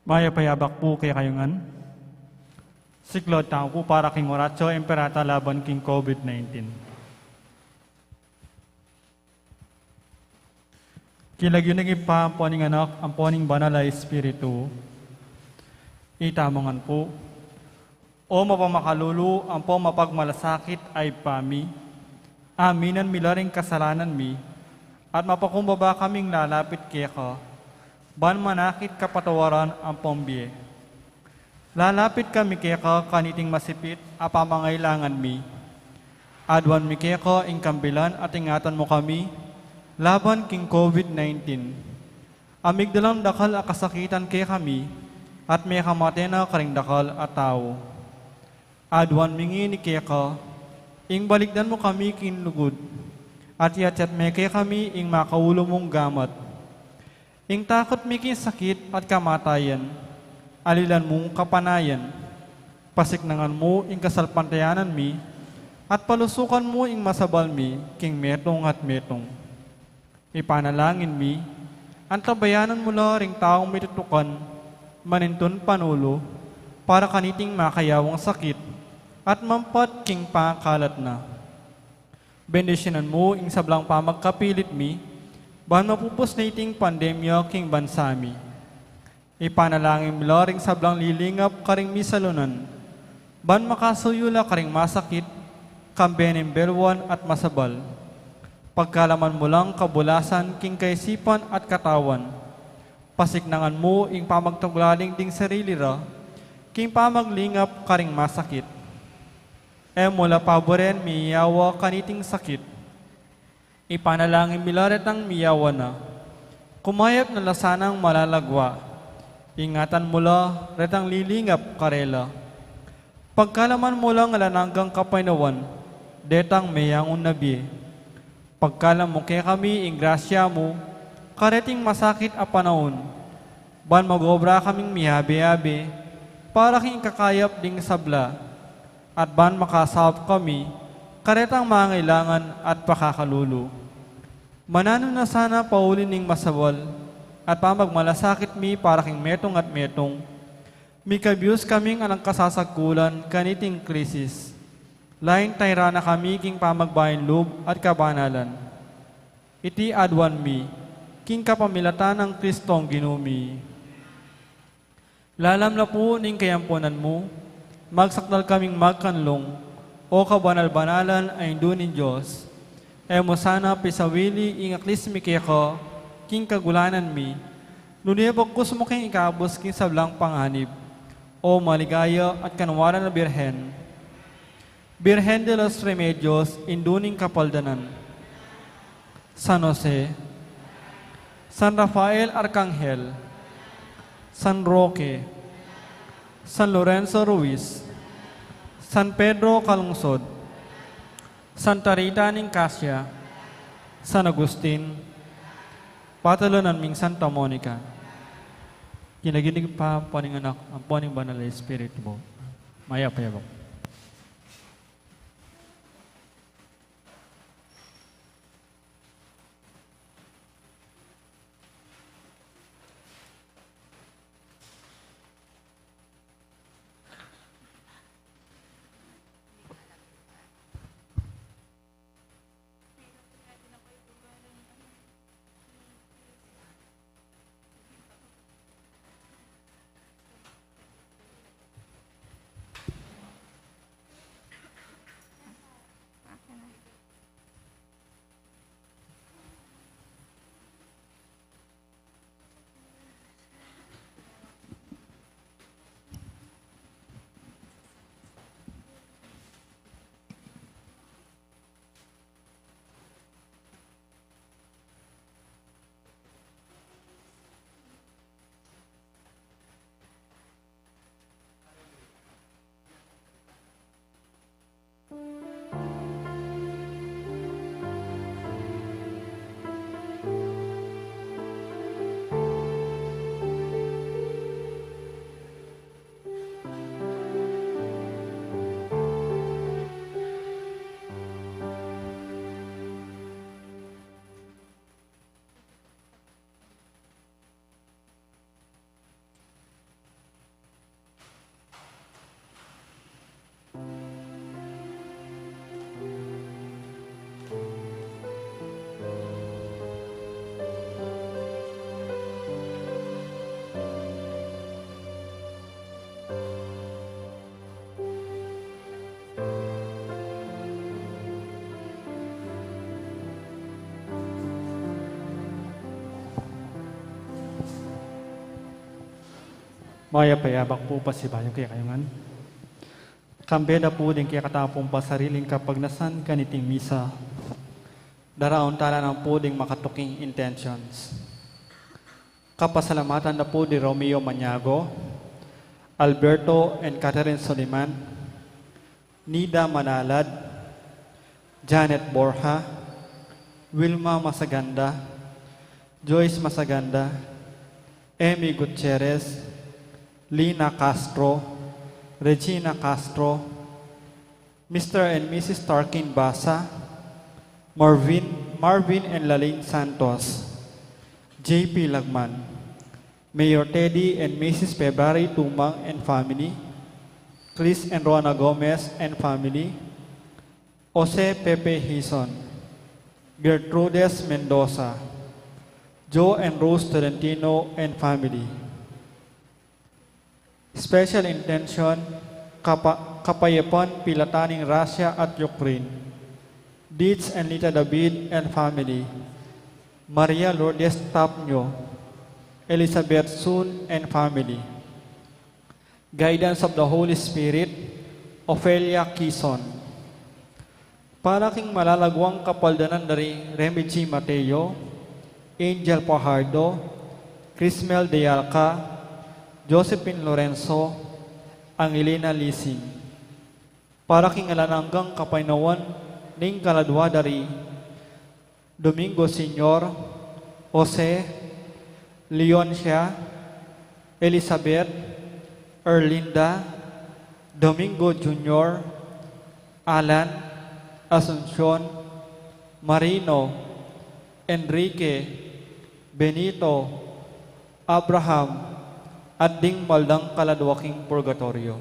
Maya payabak po kay kayungan. Siklod tao po para king oratio emperata laban king COVID-19. Kilagyo pa ang poning anak, ang poning banal ay espiritu. Itamongan po. O mapamakalulu, ang po mapagmalasakit ay pami. Aminan milaring kasalanan mi, at mapakumbaba kaming lalapit kaya ka. Ban manakit kapatawaran ang pombie. Lalapit kami kaya ka kaniting masipit, apamangailangan mi. Adwan mi kaya ka ingkambilan at ingatan mo kami, laban king COVID-19. Amigdalang dakal akasakitan kaya kami, at may kamatena karing dakal at tao. Adwan mingi ni kaya ka, ing balikdan mo kami kinlugod, at yatyat may kaya kami ing makaulo mong gamat. Ing takot mi king sakit at kamatayan, alilan mong kapanayan, pasiknangan mo ing kasalpantayanan mi, at palusukan mo ing masabal mi king metong at metong. Ipanalangin mi, ang tabayanan mo la ring taong may tutukan, manintun panulo, para kaniting makayawang sakit, at mampat king pangkalat na. Bendisyonan mo ing sablang pamagkapilit mi, ban mapupos na iting pandemya king bansami. Ipanalangin mo la ring sablang lilingap karing misalunan, ban makasuyula karing masakit, kambening belwan at masabal. Pagkalaman mo lang kabulasan king kaisipan at katawan, pasiknangan mo ing pamagtuglaling ding sarili ra, king pamaglingap karing masakit. Mula paboren miyawa kaniting sakit, ipanalangin milaret ang miyawa na, kumayat na lasanang malalagwa, ingatan mula retang lilingap karela. Pagkalaman mo lang alananggang kapainawan, detang mayangon nabi. Pagkalam mo kaya kami ing grasya mo, kareting masakit a panahon, ban magobra kaming mihabi-habi, para king kakayap ding sabla, at ban makasahap kami, karetang mangailangan at pakakalulu. Manano na sana paulin ning masawal, at pamagmalasakit mi para king metong at metong, mikabiyos kaming anang kasasagkulan kaniting krisis. Lain tayra na kami king pamagbayin loob at kabanalan. Iti adwan mi, king kapamilatan ng Kristong ginumi. Lalam na po ning kayampunan mo, magsakdal kaming magkanlong, o kabanal-banalan ay dunin Diyos. Mo sana pisawili ing aklis mi kaya ko, king kagulanan mi, nunibag kus mo king ikabos king sablang panganib, o maligaya at kanwaran na birhen. Birhen de los Remedios, induning kapaldanan. San Jose, San Rafael Arcangel, San Roque, San Lorenzo Ruiz, San Pedro Calungsod, Santa Rita Nicasio, San Agustin, Patalonan ming Santa Monica. Kinaginig pa poning anak, ang poning banal na Espiritu mo. Maya payabak. Maya payabak po pa si Bayong kaya kayungan. Kambeda po din kaya katapong pa sariling kapag nasan kaniting misa. Daraon tala ng po ding makatuking intentions. Kapasalamatan na po di Romeo Maniago, Alberto and Catherine Soliman, Nida Manalad, Janet Borja, Wilma Masaganda, Joyce Masaganda, Emmy Gutierrez, Lina Castro, Regina Castro, Mr. and Mrs. Tarkin Basa, Marvin and Laline Santos, JP Lagman, Mayor Teddy and Mrs. February Tumang and family, Chris and Rona Gomez and family, Jose Pepe Hison, Gertrudes Mendoza, Joe and Rose Tolentino and family. Special intention, Kapayapan Pilataning Russia at Ukraine, Dietz and Lita David and family, Maria Lourdes Tapnyo, Elizabeth Sun and family. Guidance of the Holy Spirit, Ophelia Quezon. Para king malalagwang kapaldanan dari Remy G. Mateo, Angel Pajardo, Crismel de Alca, Josephine Lorenzo, Angelina Lising. Para king alananggang kapainawan ning kaladwa dari Domingo Senior, Jose, Leoncia, Elizabeth, Erlinda, Domingo Junior, Alan, Asuncion, Marino, Enrique, Benito, Abraham, at ding maldang kaladwaking purgatorio.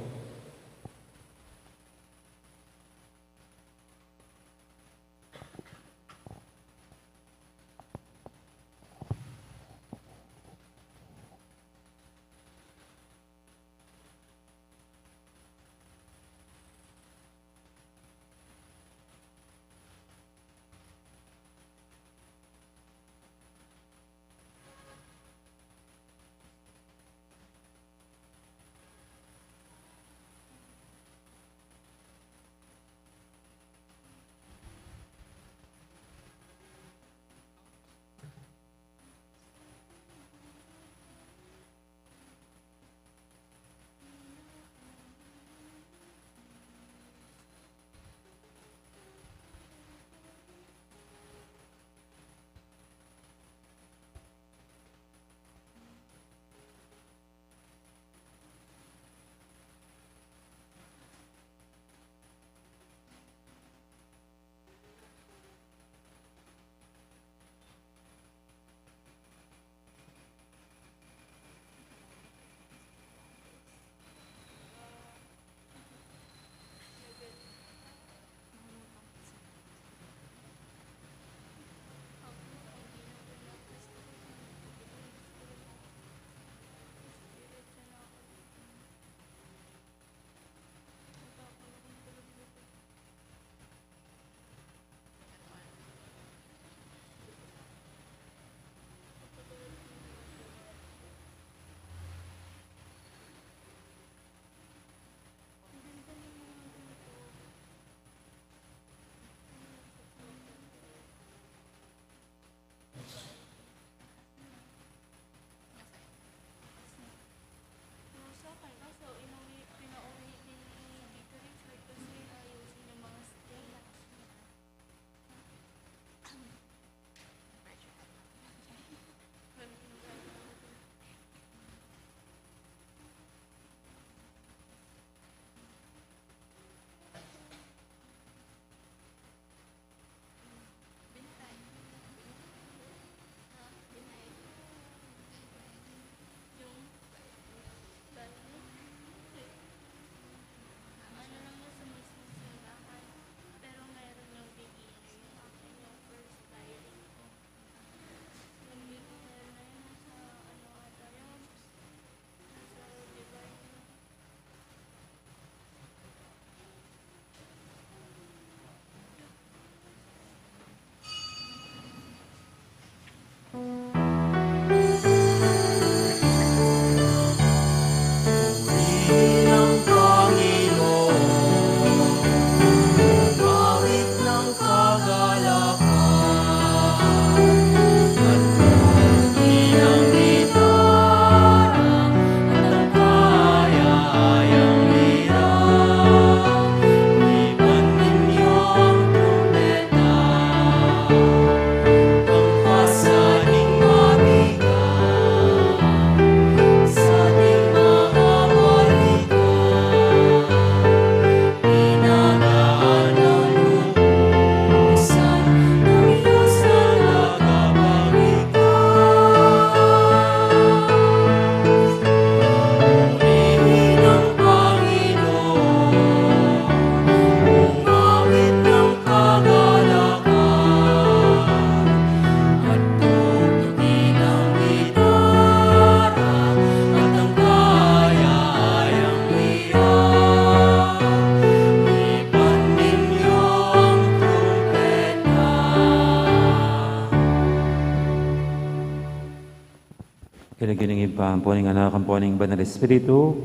pampuning anak ang puning banal Espiritu,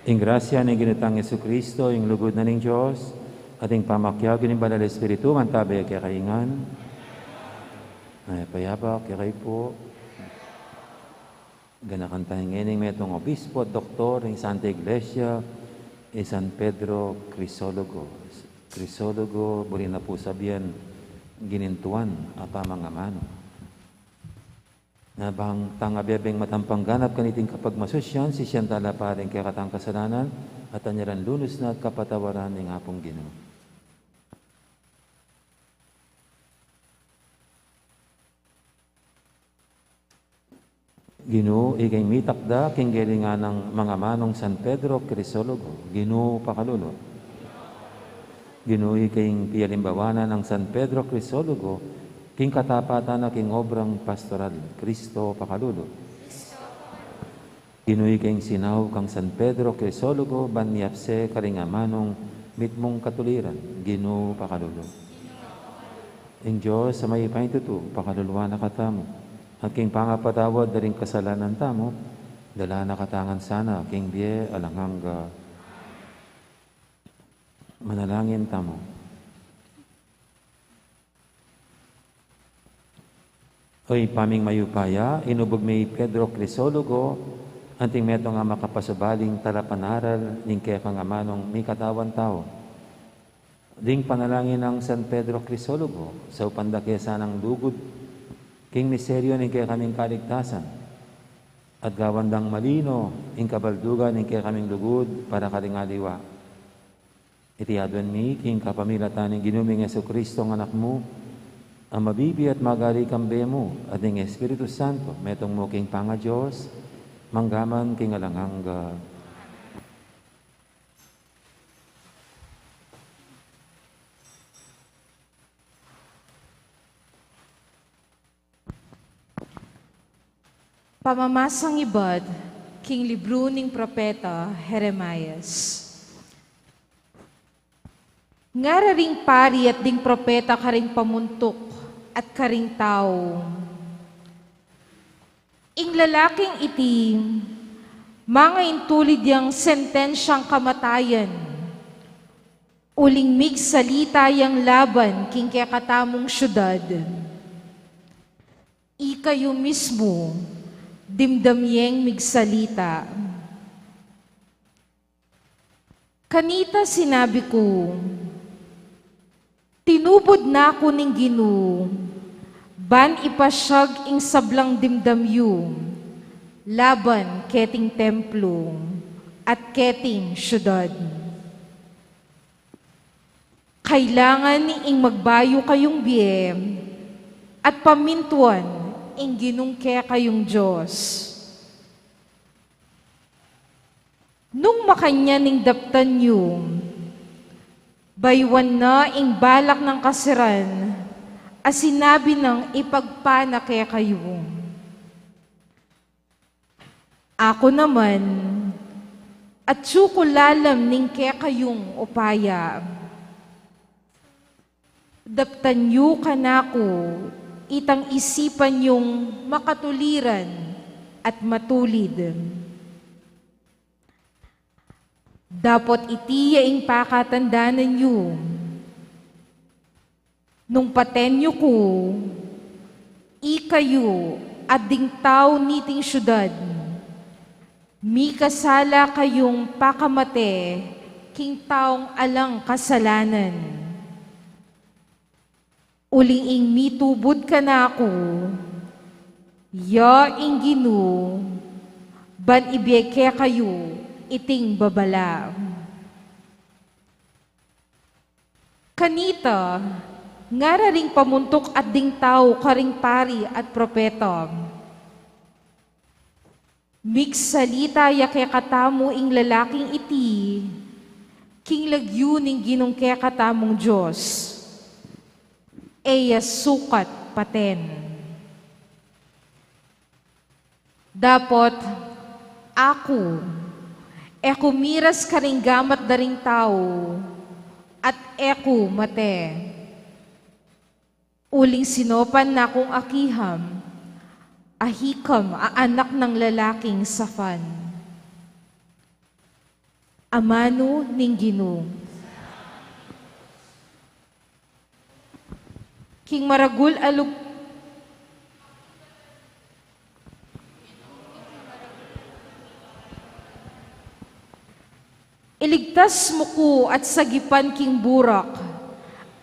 ing grasya ng ginitang Yesu Kristo, ing lugod na ng Diyos, ating pamakyag ng banal Espiritu, mantabi kaya kaingan. Ay, payapa, kaya kayo po. Ganakan tayong ining metong obispo at doktor ng Santa Iglesia, San Pedro Crisologo. Crisologo, buli na po sabihan, ginintuan, apa mga mano. Nabang tangabebeng matampang ganap kaniting kapag masusyan, si siyang talaparing kaya katang kasalanan, at anyaran lunos na at kapatawaran ng apong Ginoo. Ginoo, ikay mitakda, kinggeli nga ng mga manong San Pedro Crisologo. Ginoo, pakalulo. Ginoo, ikay piyalimbawanan ng San Pedro Crisologo, king katapatan na king obrang pastoral. Kristo, pakalulo. Ginoo, ikay sinaw kang San Pedro Crisologo, banyapse karingamanong mitmong katuliran. Ginoo, pakalulo. Ing Diyos, sa may paintutu, pakaluluwa na katamo. At king pangapatawad na rin kasalanan tamo, dala na katangan sana, king biye alanghangga. Manalangin tamo. Oy, paming mayupaya, inubog may Pedro Crisologo, anting meto nga makapasubaling talapanaral, ning kaya kang amanong may katawan tao. Ding panalangin ng San Pedro Crisologo, sa upandakesa ng lugod, king miseryo ning kaya kaming kaligtasan, at gawandang malino, ing kabaldugan ning kaya kaming lugod, para karingaliwa. Itiadwan mi, king kapamilatan ning ginuming Yesu Kristo ng anak mo, ang mabibi at magali kambe mo, at ning Espiritu Santo, metong mo king panga Diyos, manggaman king alanghangga. Pamamasang ibad, king libro ning propeta Jeremias. Ngara ring pari at ding propeta karing pamuntok at karing tao. Ing lalaking itim, mga intulid yang sentensyang kamatayan. Uling mig salita yang laban king kaya katamong syudad. Ikayo mismo, dimdamyeng migsalita. Kanita sinabi ko, tinubod na ako ning Ginoo, ban ipasyag ing sablang dimdamyo, laban keting templo at keting syudad. Kailangan ing magbayo kayong biyem at pamintuan ing ginungke kayong Diyos. Nung makanya ning daptan nyo, baywan na ing balak ng kasiran, as sinabi ng ipagpana kaya kayo. Ako naman, at tsukulalam ning kaya kayong upaya. Daptan nyo kanako, itang isipan yung makatuliran at matulid. Dapat itiya ing pakatandanan nyo. Nung patenyo ko, ikayo at ding tao niting syudad, mi kasala kayong pakamate, king taong alang kasalanan. Uling ing mitubod ka na ako, ya ing Ginoo, ban ibiyeke kayo, iting babala. Kanita, ngara ring pamuntok at ding tao karing pari at propeta. Migsalita yake katamo ing lalaking iti, king lagyo ning ginungke katamong Diyos. Eya sukat paten. Dapat ako, miras karing gamat daring tao, at eko mate. Uling sinopan na kong akiham, Ahikam, anak ng lalaking Safan. Amano ning Ginoo. King maragul alug iligtas mo ko at sagipan king burak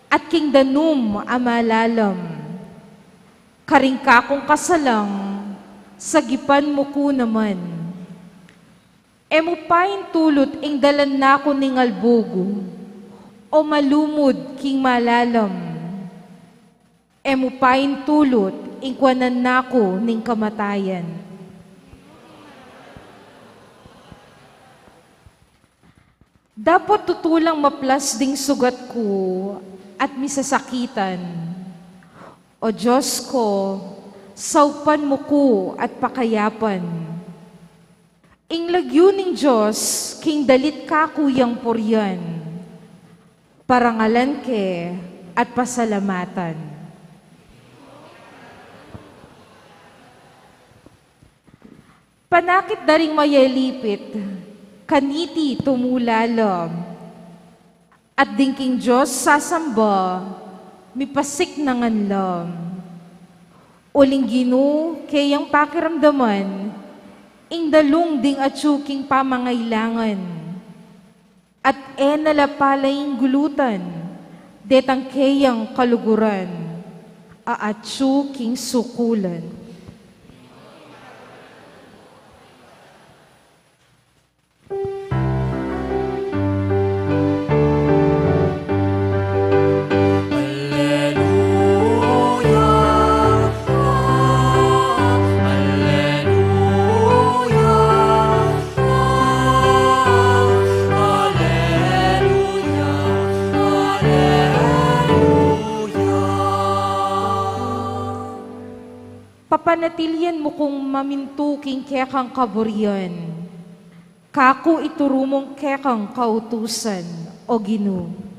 at king danum amalalam. Karing kakong kasalang sagipan mo ko naman. Emo pain tulot ing dalan nako ning albugo o malumod king malalam. Emo pain tulot ing kwanan nako ning kamatayan. Dapat tutulang maplas ding sugat ko at misasakitan. O Diyos ko, saupan mo ko at pakayapan. Ing lagyo ning Diyos, king dalit ka kuyang puryan. Parangalan ke at pasalamatan. Panakit daring mayalipit, kaniti tumulalam, at dingking Diyos sasamba, mipasik nanganlam. Uling Ginoo, kayang pakiramdaman, ing dalung ding atsuking pamangailangan, at nalapalaying gulutan, detang kayang kaluguran, aatsuking sukulan. Papanatilyan mo kong mamintuking kekang kaburyan. Kako iturumong kekang kautusan, o Ginoo.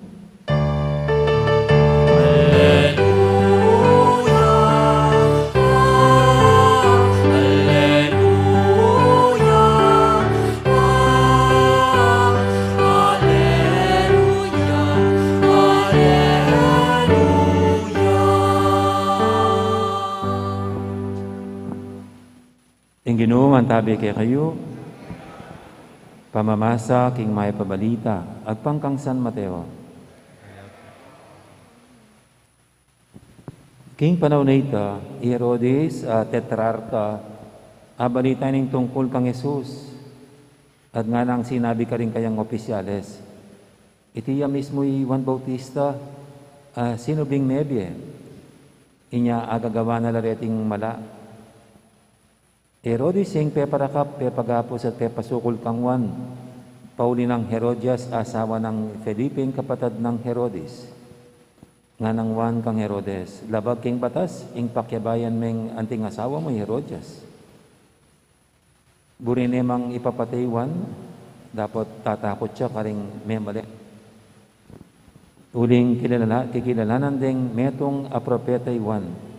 Ing Ginoo man tabi kay kayo, pamamasa king may pabalita, agpangkang San Mateo. King panahon na ita, Herodes, tetrarca, abalita ning tungkol kang Jesus, at nga nang sinabi ka rin kayang opisyales, itiya mismo'y Juan Bautista, sinubing nebye, inya agagawa na lareting mala. Herodes yung peparakap, pepagapos at pepasukol kang Juan, pauli ng Herodias, asawa ng Feliping kapatid ng Herodes. Nga ng Juan kang Herodes, labag king batas, ing pakyabayan meng anting asawa mo Herodias. Burinemang ipapatay Juan, dapat tatakot siya karing may mali. Uling kikilalanan ding metong apropetay Juan.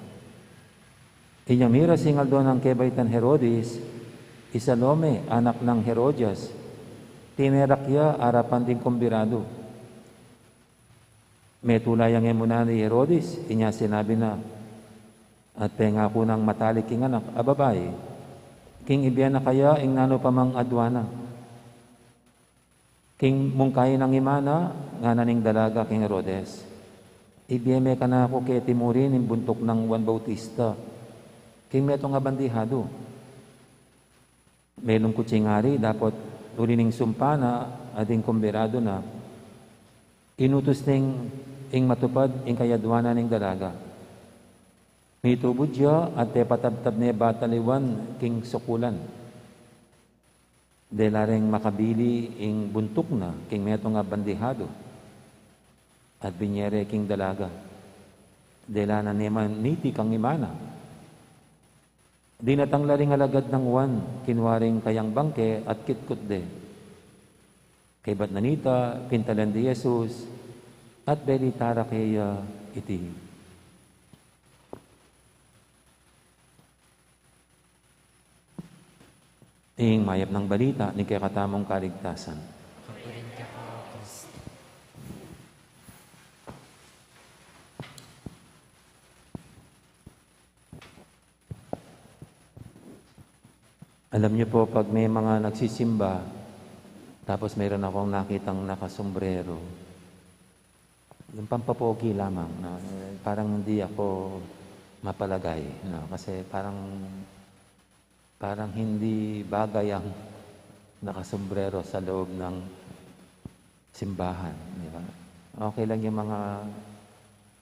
Inyamira singal doon ang kebaitan Herodes, Isalome, anak ng Herodias, tinerakya arapan ding kumbirado. May tulayang emuna ni Herodes, inya sinabi na, at tenga ko ng matalik king anak, ababay, king ibiyan na kaya ing nano pamang adwana. King mungkay ng imana, nga naning dalaga king Herodes. Ibiyeme ka na ako kay Timurin, yung buntok ng Juan Bautista. King meto nga bandihado. Melong kutsingari, dapat ulining sumpa na, ading kumbirado na, inutos ning ing matupad, ing kayadwana ning dalaga. May tubod siya, at patabtab niya bataliwan, king sukulan. Delaring makabili, ing buntok na, king meto nga bandihado. At binyere king dalaga. Dela na neman niti kang imana. Di natanglaring alagad ng Juan, kinwaring kayang bangke at kitkot de. Kay bat nanita, pintalan di Jesus, at belitara kaya iti. Ing mayap ng balita ni kakatamong kaligtasan. Alam niyo po, pag may mga nagsisimba, tapos mayroon akong nakitang nakasombrero, yung pampapogi lamang, no? Parang hindi ako mapalagay, no? Kasi parang hindi bagay ang nakasombrero sa loob ng simbahan, di ba? Okay lang yung mga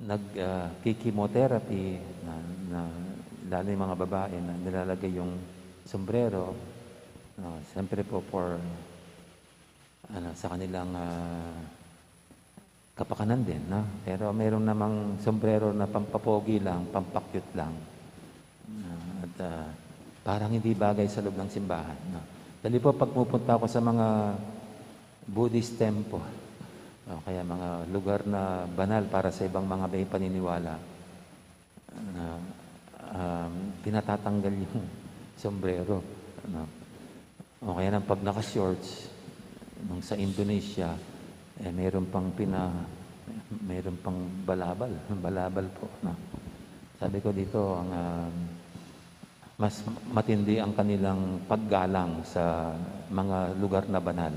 nag-chemotherapy na lalo yung mga babae na nilalagay yung sombrero, no? Siyempre po sa kanilang kapakanan din, no? Pero mayroon namang sombrero na pampapogi lang, pampakyut lang. At parang hindi bagay sa loob ng simbahan, no? Dali po pag pupunta ako sa mga Buddhist temple, o kaya mga lugar na banal para sa ibang mga may paniniwala, na pinatatanggal yung sombrero, no? O kaya nang pag naka-shorts, nung sa Indonesia, mayroon pang balabal po, no? Sabi ko dito, mas matindi ang kanilang paggalang sa mga lugar na banal.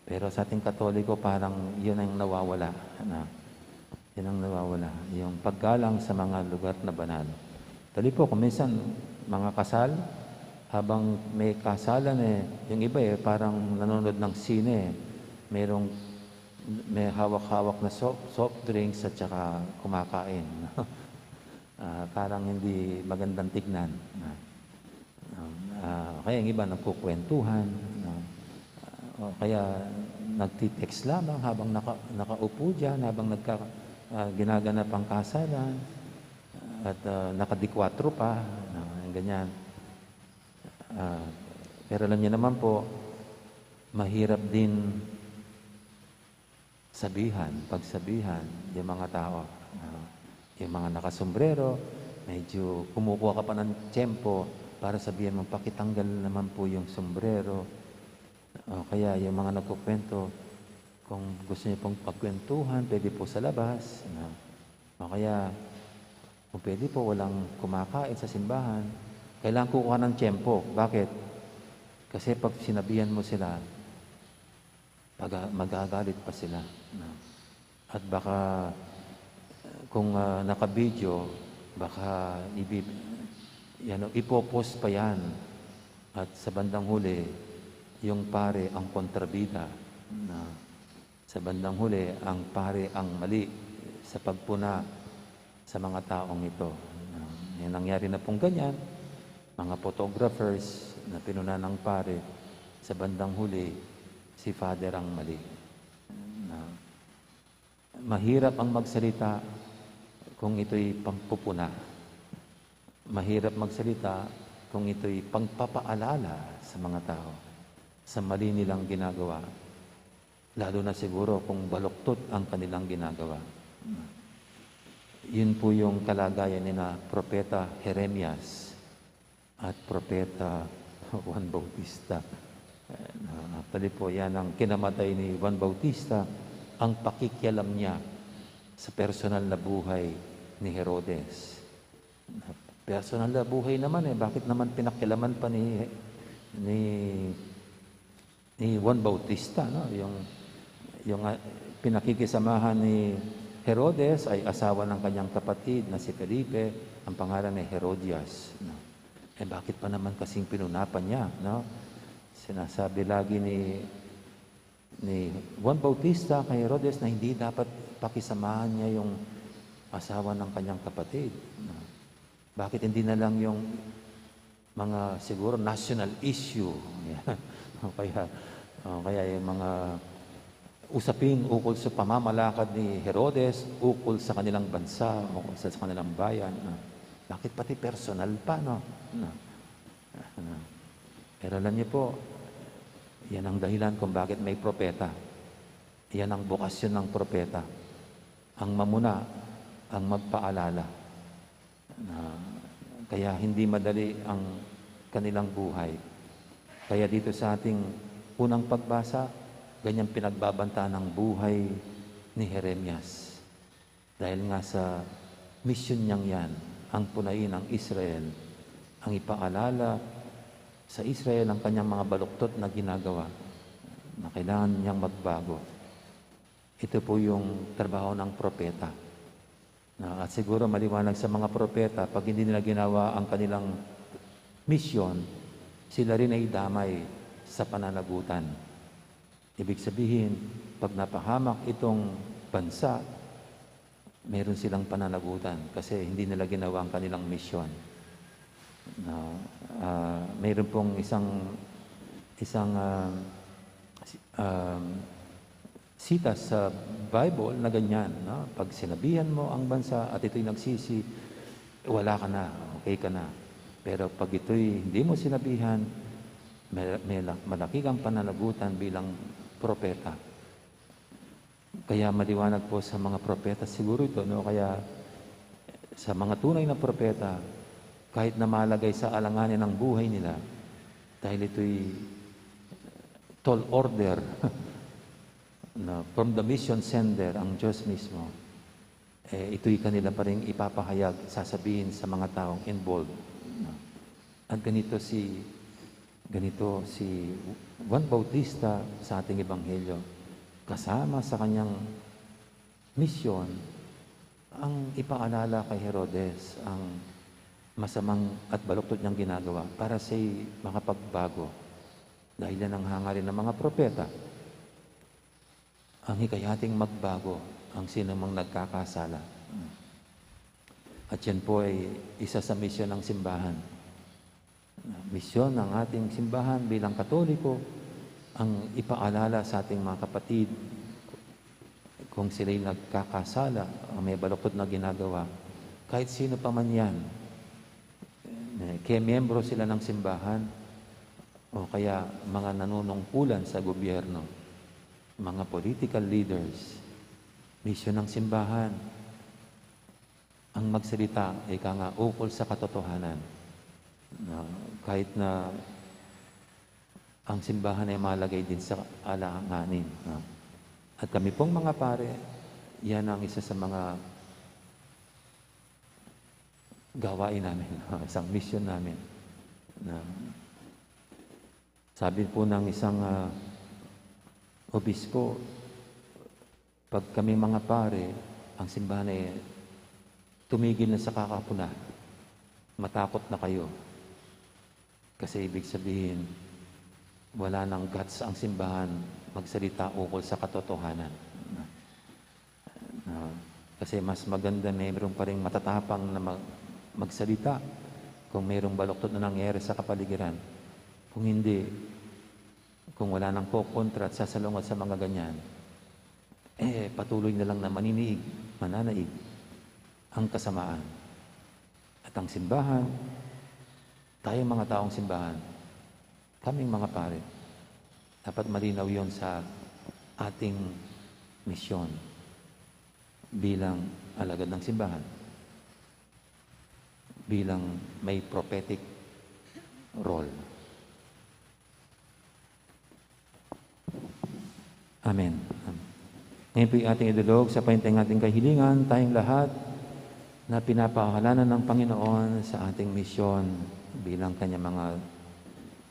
Pero sa ating Katoliko, parang yun ang nawawala, no? Yun ang nawawala, yung paggalang sa mga lugar na banal. Dali po, kung minsan, mga kasal, habang may kasalan yung iba parang nanonood ng sine, may hawak-hawak na soft drinks at saka kumakain. Parang hindi magandang tignan. Kaya yung iba nagkukwentuhan, o kaya nagtitext lamang habang nakaupo dyan, habang ginaganap ang kasalan, at nakadikwatro pa, ganyan. Pero alam niyo naman po, mahirap din pagsabihan yung mga tao. Yung mga nakasombrero, medyo kumukuha ka pa ng tiyempo para sabihin mo, pakitanggal naman po yung sombrero. O kaya yung mga nagkukwento, kung gusto niyo pong pagkwentuhan, pwede po sa labas. O kaya, kung pwede po, walang kumakain sa simbahan. Kailangan kukuha ng tiyempo. Bakit? Kasi pag sinabihan mo sila, magagalit pa sila. At baka, kung naka-video, baka ipopost pa yan. At sa bandang huli, yung pare ang kontrabida. Sa bandang huli, ang pare ang mali sa pagpuna sa mga taong ito. Yan nangyari na pong ganyan. Mga photographers na pinuna ng pare, sa bandang huli, si Father ang mali. Mahirap ang magsalita kung ito'y pangpupuna. Mahirap magsalita kung ito'y pangpapaalala sa mga tao sa mali nilang ginagawa. Lalo na siguro kung baluktot ang kanilang ginagawa. Yun po yung kalagayan ni na Propeta Jeremias at Propeta Juan Bautista. Actually po, yan ang kinamatay ni Juan Bautista, ang pakikialam niya sa personal na buhay ni Herodes. Personal na buhay naman bakit naman pinakialaman pa ni Juan Bautista, no? Yung pinakikisamahan ni Herodes ay asawa ng kanyang kapatid na si Felipe, ang pangalan ay Herodias, no? Bakit pa naman kasing pinunapan niya, no? Sinasabi lagi ni Juan Bautista kay Herodes na hindi dapat pakisamahan niya yung asawa ng kanyang kapatid, no? Bakit hindi na lang yung mga siguro national issue? Kaya yung mga usapin ukol sa pamamalakad ni Herodes, ukol sa kanilang bansa, ukol sa kanilang bayan. Bakit pati personal pa, no? Pero alam niyo po, yan ang dahilan kung bakit may propeta. Yan ang bukasyon ng propeta. Ang mamuna, ang magpaalala. Kaya hindi madali ang kanilang buhay. Kaya dito sa ating unang pagbasa, ganyan pinagbabanta ng buhay ni Jeremias. Dahil nga sa mission niyang yan, ang punain ng Israel, ang ipaalala sa Israel ang kanyang mga baluktot na ginagawa na kailangan niyang magbago. Ito po yung trabaho ng propeta. At siguro maliwanag sa mga propeta, pag hindi nila ginawa ang kanilang mission, sila rin ay damay sa pananagutan. Ibig sabihin, pag napahamak itong bansa, meron silang pananagutan kasi hindi nila ginawa ang kanilang mission. Mayroon pong isang sita sa Bible na ganyan, no? Pag sinabihan mo ang bansa at ito'y nagsisi, wala ka na, okay ka na. Pero pag ito'y hindi mo sinabihan, may malaki kang pananagutan bilang propeta. Kaya maliwanag po sa mga propeta siguro ito, no? Kaya sa mga tunay na propeta, kahit na malagay sa alanganin ng buhay nila, dahil ito'y tall order na from the mission sender, ang Diyos mismo, ito'y kanila pa rin ipapahayag, sasabihin sa mga taong involved. At ganito si Juan Bautista sa ating Ebanghelyo, kasama sa kanyang misyon, ang ipaalala kay Herodes ang masamang at baluktot niyang ginagawa para siya'y makapagbago. Dahil yan ang hangarin ng mga propeta. Ang hikayating magbago ang sinumang nagkakasala. At yan po ay isa sa misyon ng simbahan. Misyon ng ating simbahan bilang Katoliko, ang ipaalala sa ating mga kapatid kung sila'y nagkakasala, may baluktot na ginagawa, kahit sino pa man yan, kaya miyembro sila ng simbahan o kaya mga nanunungkulan sa gobyerno, mga political leaders, misyon ng simbahan, ang magsalita, ika nga, ukol sa katotohanan. Kahit na ang simbahan ay malagay din sa alanganin. At kami pong mga pare, yan ang isa sa mga gawain namin, isang mission namin. Sabi po ng isang obispo, pag kami mga pare, ang simbahan ay tumigil na sa kakapuna. Matakot na kayo. Kasi ibig sabihin, wala nang guts ang simbahan magsalita ukol sa katotohanan. Kasi mas maganda mayroon pa rin matatapang na magsalita kung mayroong baluktot na nangyayari sa kapaligiran. Kung hindi, kung wala nang kontra at sasalungat sa mga ganyan, patuloy na lang na mananaig ang kasamaan. At ang simbahan, tayong mga taong simbahan, kaming mga pare, dapat malinaw yon sa ating misyon bilang alagad ng simbahan, bilang may prophetic role. Amen. Ngayon po yung ating idulog sa painteng ating kahilingan, tayong lahat na pinapahalanan ng Panginoon sa ating misyon bilang kanyang mga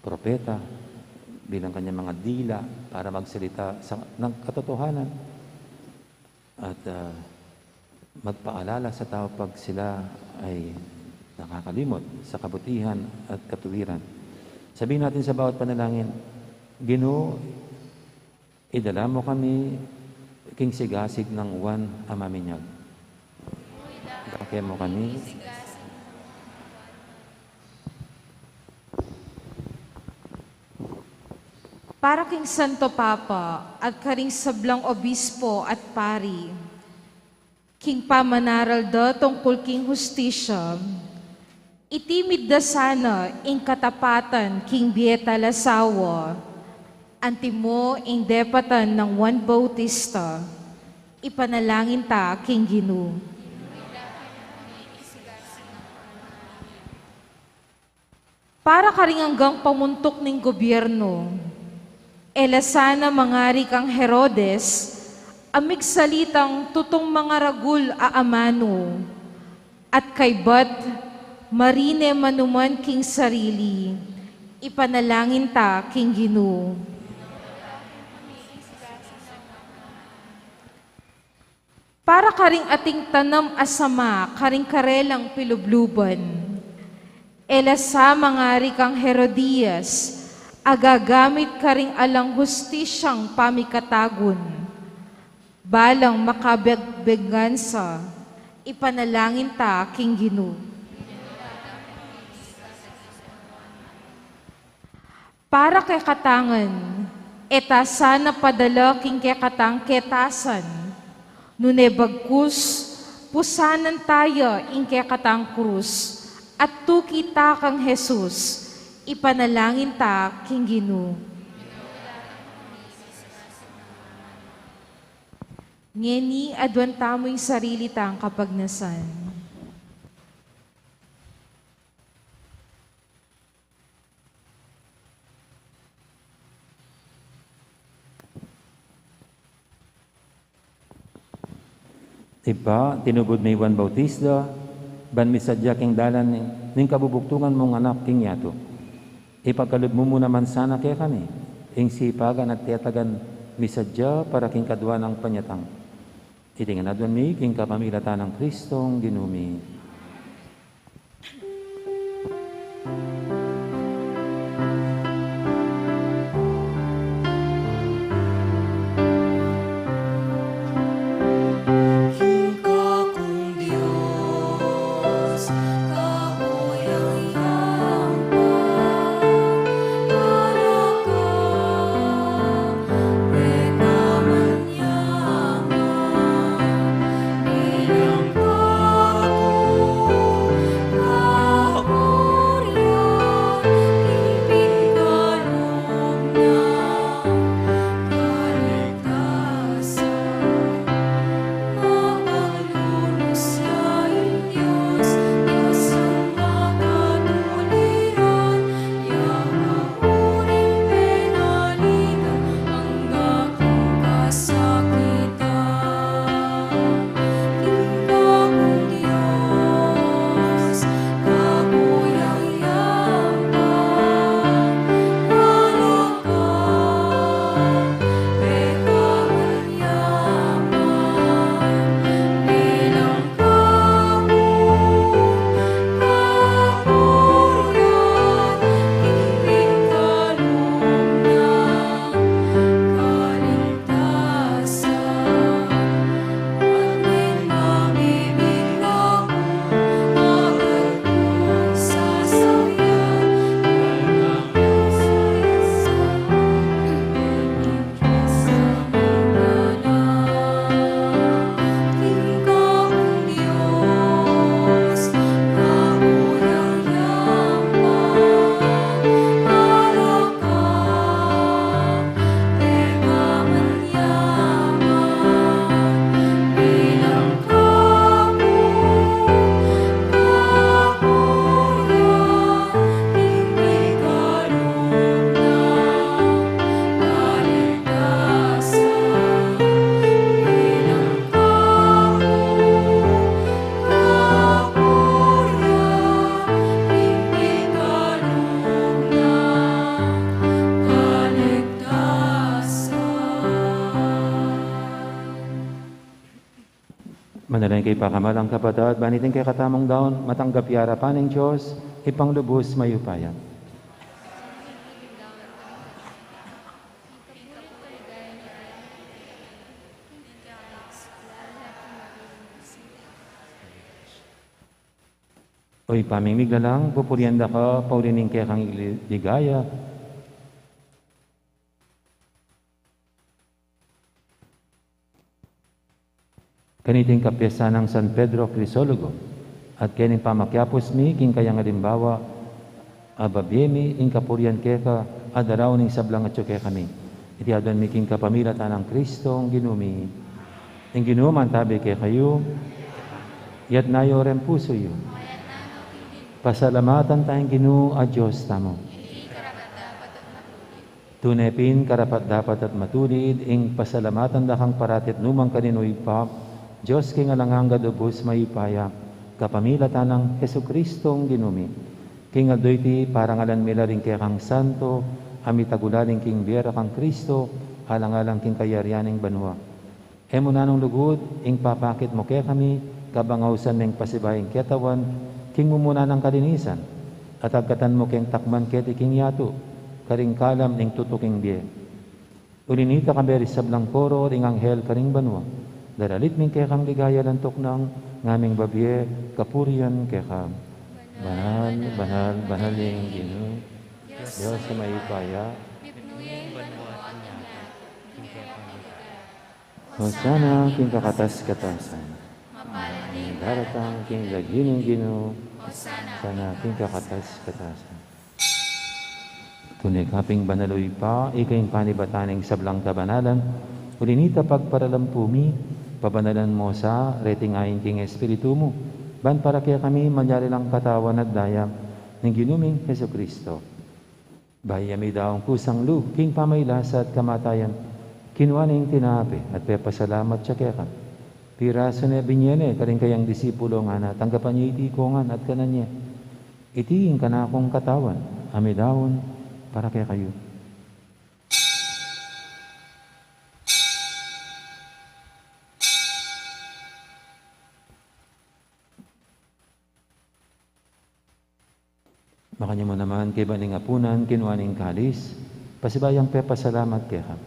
propeta, bilang kanyang mga dila para magsalita ng katotohanan at magpaalala sa tao pag sila ay nakakalimot sa kabutihan at katuwiran. Sabihin natin sa bawat panalangin, Ginoo, idala mo kami king sigasig ng Juan Amaminyag. Bakit mo kami Para king Santo Papa at karing sablang obispo at pari, king pamanaral da tungkol king hustisya, itimid da sana ing katapatan king Bieta Lasawa, antimo ing depatan ng Juan Bautista, ipanalangin ta king Ginoo. Para ka rin hanggang pamuntok ng gobyerno, elasana mangari kang Herodes, amig salitang tutong mga ragul aamano, at kay bat marine manuman king sarili, ipanalangin ta king Ginoo. Para karing ating tanam asama, karing karelang pilubluban. Elasa mangari kang Herodias, agagamit karing alang hustisyang pamikatagon. Balang makabagbegansa, ipanalangin ta king Ginoo. Para kay katangan, eta sana padala king kay katang ketasan, nune bagkus, pusanan tayo ingke katang krus, at tu kita kang Jesus, ipanalangin ta king Ginoo. Ngeni adwan tamo'y sarili tang kapagnasan. Iba, tinubod may Juan Bautista, ban misadya king dalan ning kabubuktungan mong anak king yato. Ipagkalod mo naman sana kaya kami, ing sipagan at tiyatagan misadya para king kadwa ng panyatang. Itingan adwan mi king kapamilatan ng Kristong ginumi. Manalangin kay pakamalang kapatid, banitin kay katamong daon, matanggap yarapan ng Diyos, ipanglubos mayupayan. Oy, pamimig na lang, pupurianda ka, paulining kaya kang ligaya. Kaniting kapyesa ng San Pedro Crisologo, at kaning pamakyapos mi, king kayang alimbawa, ababyemi, ing kapurian keka, adaraw ning sablang at kaya kami. Iti adan mi king kapamilatan ng Kristong ginumi. Ing ginuman tabi kaya kayo, yat nayo ren puso yo. Pasalamatan tayong Ginoo a Diyos tamo. Tunepin karapat dapat at matulid, ing pasalamatan dakang paratit numang kaninoy pa, Diyos king alangang gadubos mayupaya, kapamilatan ng Heso Kristong ginumi. King adoyti parang alan mila rin kang santo, amitagulaling king biera kang Kristo, alang-alang king kayaryaning banwa. Emo nanong lugod, ing papakit mo kaya kami, kabangausan ng pasibayang ketawan, king mumuna ng kalinisan, at agkatan mo king takman keti king yato, karing kalam ning tutuking biye. Ulinita kami sablang koro ring anghel karing banwa. Daralit ming kekang ligaya lantok ng ngaming babye, kapurian kekang. Banal, banal, banal yung Ginoo. Diyos sa maipaya. Hosana king kakatas-katasan. Daratang king lagining Ginoo. Sana king kakatas-katasan. Tunay kaping banaloy pa, ikaing panibataning sablang kabanalan, ulinita pagparalampumi, pabanalan mo sa reting ayin king Espiritu mo, ban para kaya kami manyari lang katawan at dayang ng ginuming Heso Kristo. Bayami daong kusang lug, king pamaylasa at kamatayan, kinuha na yung tinapi at pepasalamat siya kaya ka. Piraso na binyene, karing kayang disipulo nga na, tanggapan niya iti kongan at kananya. Itiing ka na akong katawan, amidawon, para kaya kayo. Makanya mo naman kay baning apunan, kinuaning kalis, pasibayang pepasalamat kaya ka.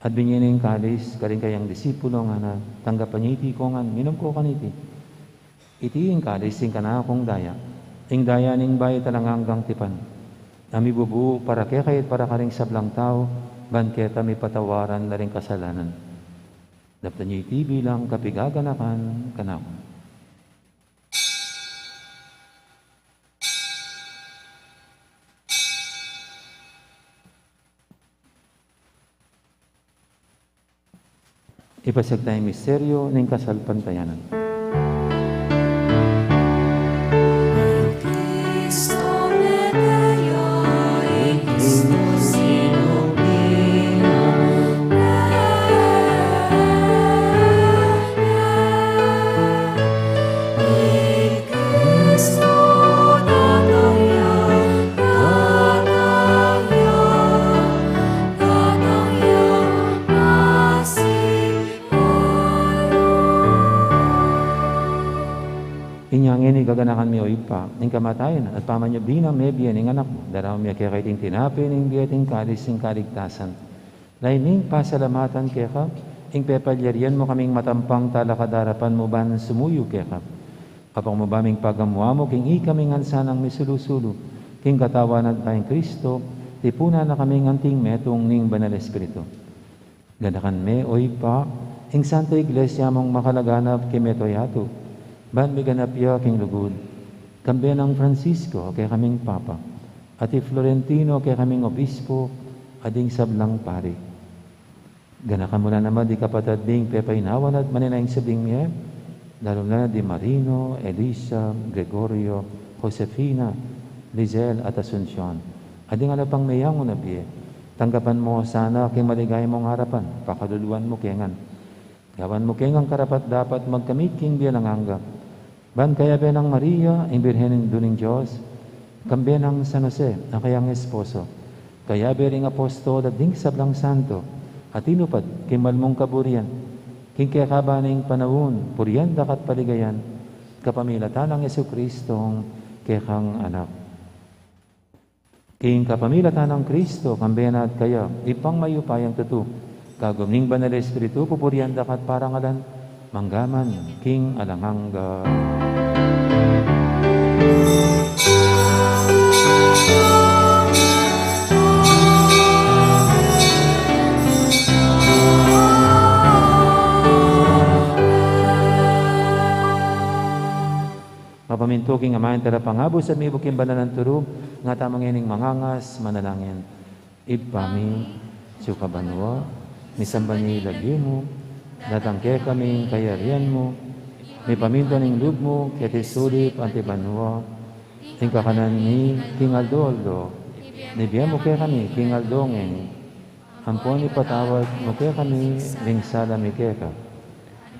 At binyaning kalis, karing kayang disipulo nga na, tanggapan niya iti kongan, minom ko kaniti. Itiing kalis, ing kana akong daya, ing daya ning bayi talanganggang tipan. Ami bubu para kaya kahit para karing sablang tao, banketa may patawaran na rin kasalanan. Dapat niyo iti bilang kapigaganakan kanako. Ipasag tayong misteryo ng kasalpantayanan. Inyangin igaganakan mi o ipa, ning kamatayan, at pamanyo binang may biyan ning anak mo, daraw mi kaya kaiting tinapi, ning biyating kalis, ning kaligtasan. Laining pasalamatan kaya ka, ing pepalyarian mo kaming matampang talakadarapan mo ban sumuyo kaya ka. Kapag mo baming pagamuha mo, king ikaming ansanang misulusulo, king katawanan tayong Kristo, tipuna na kaming anting metong ning banal Espiritu. Ganakan me o ipa, ing Santa Iglesia mong makalaganap kimetoyato, ban mi ganapya king lugod, kambe ng Francisco kay kaming Papa, at Florentino kay kaming Obispo, ading sablang pari. Ganakan mo na naman di kapatid ding pepainawan at maninaing sabing miye, lalo na di Marino, Elisa, Gregorio, Josefina, Lizel at Asuncion. Ading alapang mayang na biye, tanggapan mo sana kay maligay mong harapan, pakaluluan mo kengan. Gawan mo kengang karapat dapat magkamit king biya ng hanggang. Ban kaya benang Maria, ang Birhening Duning Diyos, kambe ng San Jose, ang kayang esposo, kaya bering apostol at ding sablang santo, at inupad, kimalmong kaburian, king kaya kabaning panahon, purian dakat paligayan, kapamilatan ng Yesu Kristong kekang anak. King kapamilatan ng Kristo, kambe na at kaya, ipang mayupayang tutu, kagumning banal Espiritu, pupurian dakat parangalan, manggaman, king alangangga. Mapamintuking amahin tala pangabos at may bukim bananan turub, nga tamang ining mangangas, manalangin. Ipami, sukabanwa, misamba niya ilagay mo, natangke kaming kayarian mo, may paminto ng lug mo, kaya sulip antibanwa, Ing kakanan ni King Aldoldo, nibiyam mo kaya kami, King Aldongeng, ampon ipatawad mo kaya kami, ring sala mi kaya ka.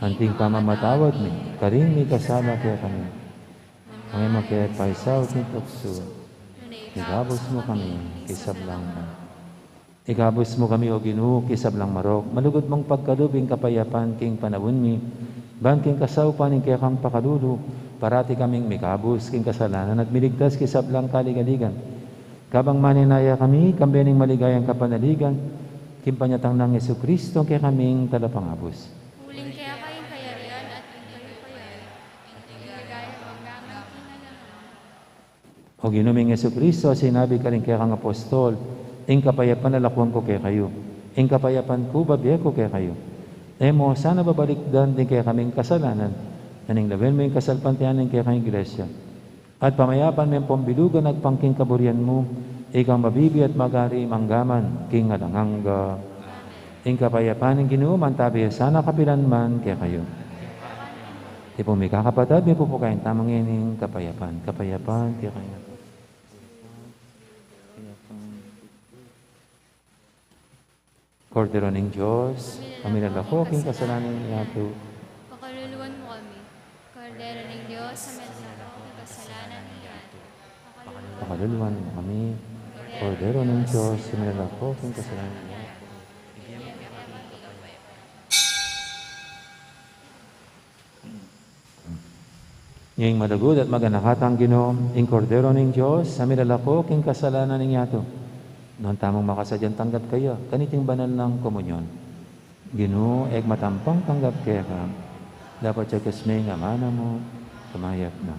Anting pamamatawad mi, karin mi kasama kaya kami. Ang mo kaya paisaw ni Tukso, igabos mo kami, kisablang ka. Igabos mo kami o Ginoo, kisablang marok, malugod mong pagkalubing kapayapan king panawon mi, ban king kasaw paning kaya kang pakalulu, parati kaming mikabos king kasalanan at miligtas kisablang kaligaligan. Kabang maninaya kami, kambening maligayang kapanaligan, kimpanyatang ng Yesu Kristo kaya kaming talapangabos. Huling kaya kayong kayarian at pagkalupayan, iligaya hanggang kinalaman. O ginuming Yesu Kristo, sinabi ka rin kaya kang apostol, ing kapayapan na lakwang ko kaya kayo, ing kapayapan ko babiya ko kaya kayo. Emo, sana babalikdan din kaya kaming kasalanan, naning lawin mo yung kasalpantianin kaya kang iglesia. At pamayapan mo yung pambilugan at pangking kaburian mo, ikang mabibi at magari manggaman, king alangangga. Ing kapayapan ng ginuman, tabi sana kapilan man kaya kayo. Di po may kakapatid, may po kain tamang ining kapayapan. Kapayapan kaya kayo. Kordero ng Diyos, kami nalako, king kasalanan niya ito. Pakaluluwan mo kami. Kordero ng Diyos, sa medalaro ng kasalanan niya. Pakaluluwan mo kami. Kordero ng Diyos, kami nalako, king kasalanan niya. Ngayong malagod at maganakatang Ginoo, ing Kordero ng Diyos, sa milalako, king kasalanan niya ito. Noon tamang makasadyan tanggap kayo, kaniting banal ng komunyon. Ginoo, matampang tanggap kaya ka. Dapat siya kasmay nga mana mo, kamayap na.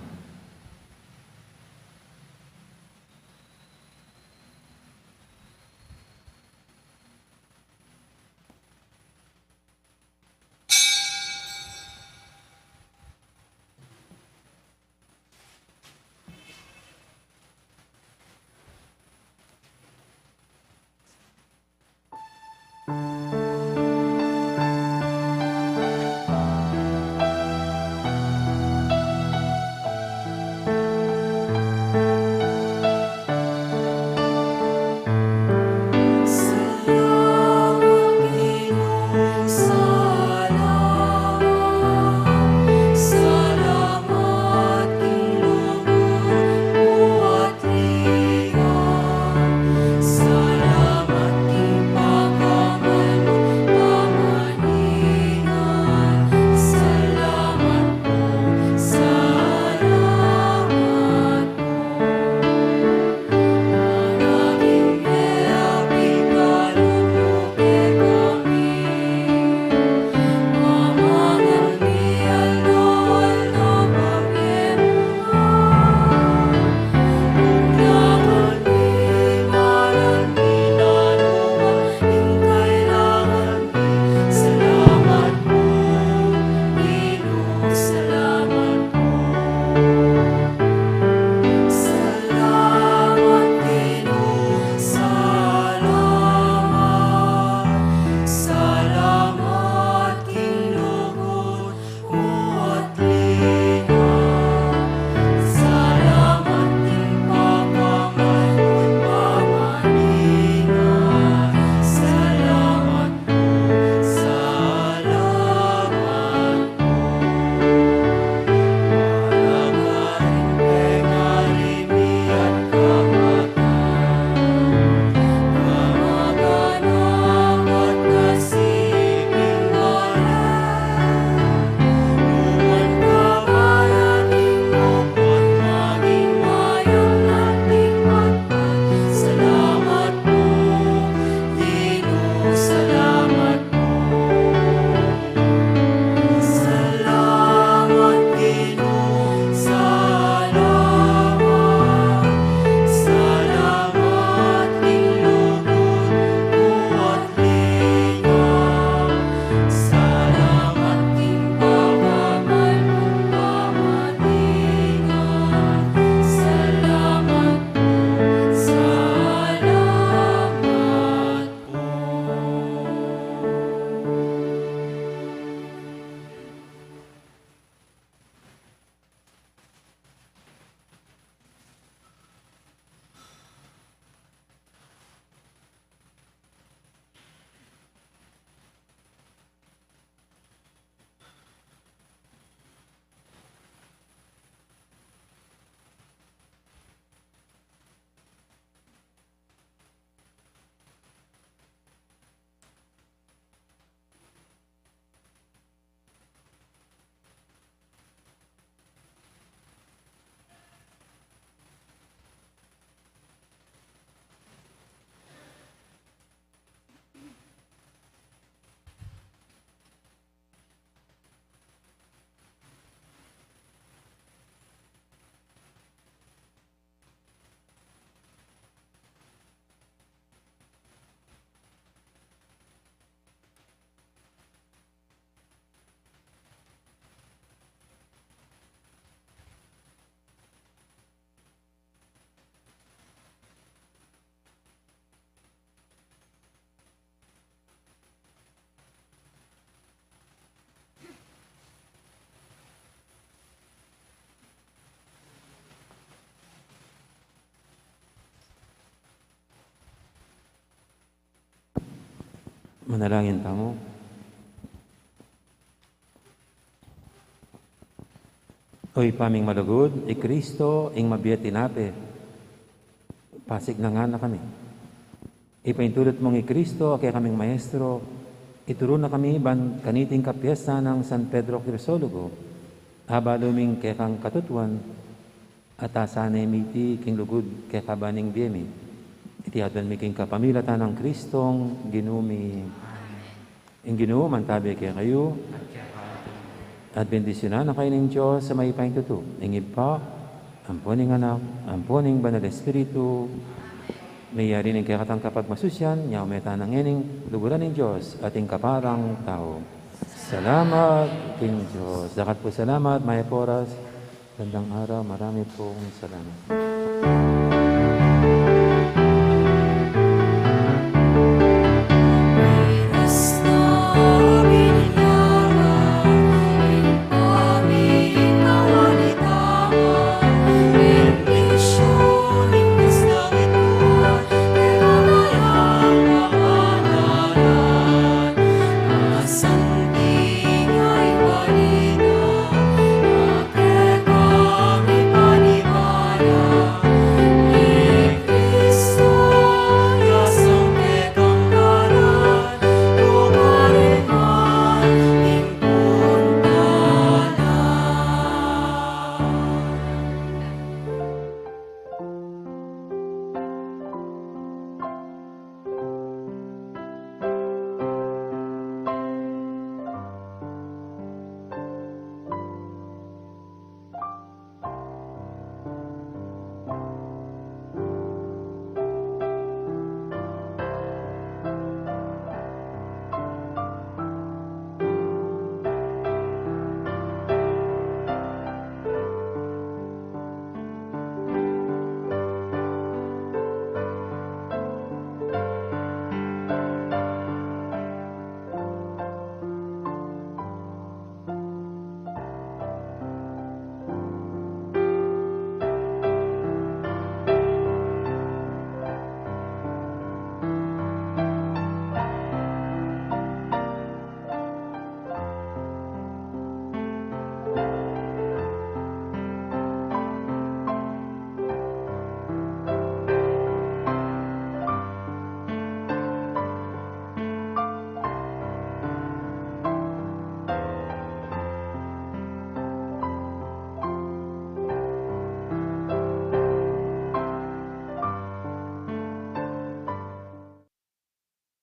Manalangin tamo. Oy paming malugod, Kristo, ing mabiya tinape. Pasig na nga na kami. Ipaintulot mong Kristo, kaya kaming maestro, ituro na kami ban kaniting kapiesta ng San Pedro Crisologo, abaluming kaya kang katutuan, at asanay miti king lugod kaya kabaning biyemi. Itiadon mi king kapamilatan ng Kristong ginumi. Ing Ginoo, mantabi kaya kayo, at bendisyonan na kayo ng Diyos sa may paingtuto. Ingib pa, ampuning anak, ampuning banal espiritu, mayari ng kaya katang kapag masusyan, niya umeta ng ining luguran ng Diyos ating kaparang tao. Salamat, King Diyos. Dakat po salamat, Maya Poras. Gandang araw, marami pong salamat.